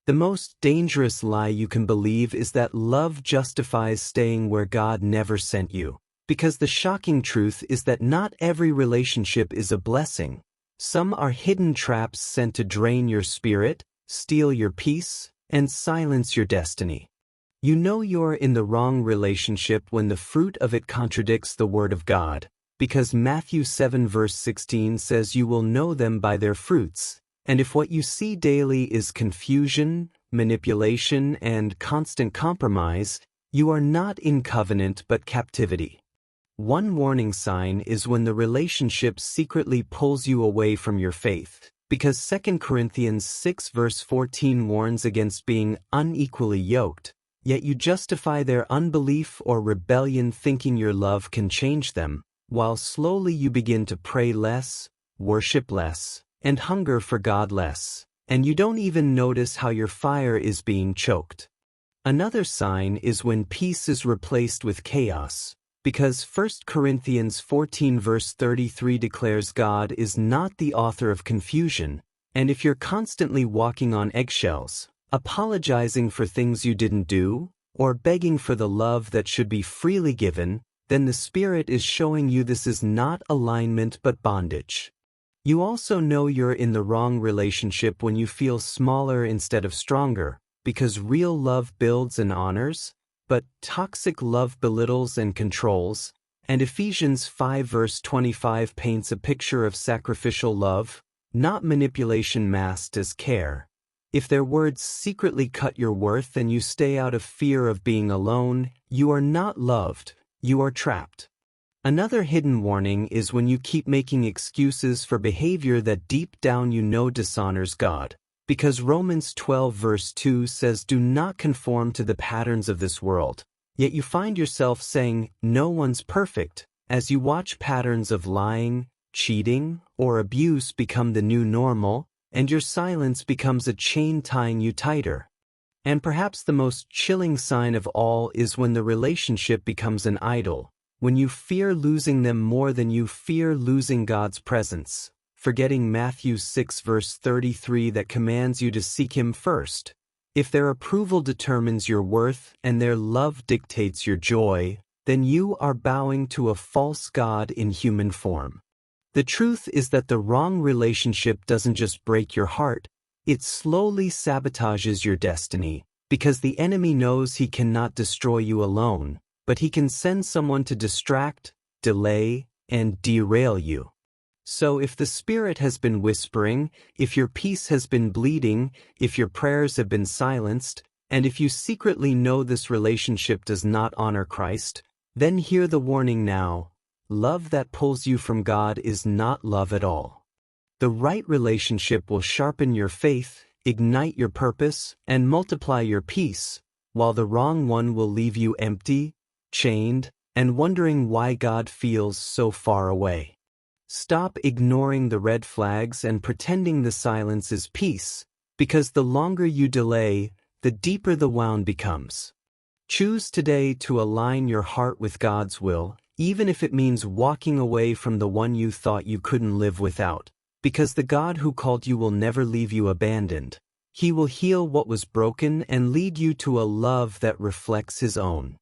The most dangerous lie you can believe is that love justifies staying where God never sent you. Because the shocking truth is that not every relationship is a blessing. Some are hidden traps sent to drain your spirit, steal your peace, and silence your destiny. You know you're in the wrong relationship when the fruit of it contradicts the Word of God, because Matthew 7 verse 16 says you will know them by their fruits. And if what you see daily is confusion, manipulation, and constant compromise, you are not in covenant but captivity. One warning sign is when the relationship secretly pulls you away from your faith, because 2 Corinthians 6 verse 14 warns against being unequally yoked, yet you justify their unbelief or rebellion thinking your love can change them, while slowly you begin to pray less, worship less, and hunger for God less, and you don't even notice how your fire is being choked. Another sign is when peace is replaced with chaos, because 1 Corinthians 14 verse 33 declares God is not the author of confusion, and if you're constantly walking on eggshells, apologizing for things you didn't do, or begging for the love that should be freely given, then the Spirit is showing you this is not alignment but bondage. You also know you're in the wrong relationship when you feel smaller instead of stronger, because real love builds and honors, but toxic love belittles and controls, and Ephesians 5 verse 25 paints a picture of sacrificial love, not manipulation masked as care. If their words secretly cut your worth and you stay out of fear of being alone, you are not loved, you are trapped. Another hidden warning is when you keep making excuses for behavior that deep down you know dishonors God. Because Romans 12 verse 2 says do not conform to the patterns of this world, yet you find yourself saying no one's perfect, as you watch patterns of lying, cheating, or abuse become the new normal, and your silence becomes a chain tying you tighter. And perhaps the most chilling sign of all is when the relationship becomes an idol, when you fear losing them more than you fear losing God's presence. Forgetting Matthew 6 verse 33 that commands you to seek Him first. If their approval determines your worth and their love dictates your joy, then you are bowing to a false god in human form. The truth is that the wrong relationship doesn't just break your heart, it slowly sabotages your destiny, because the enemy knows he cannot destroy you alone, but he can send someone to distract, delay, and derail you. So if the Spirit has been whispering, if your peace has been bleeding, if your prayers have been silenced, and if you secretly know this relationship does not honor Christ, then hear the warning now. Love that pulls you from God is not love at all. The right relationship will sharpen your faith, ignite your purpose, and multiply your peace, while the wrong one will leave you empty, chained, and wondering why God feels so far away. Stop ignoring the red flags and pretending the silence is peace, because the longer you delay, the deeper the wound becomes. Choose today to align your heart with God's will, even if it means walking away from the one you thought you couldn't live without, because the God who called you will never leave you abandoned. He will heal what was broken and lead you to a love that reflects His own.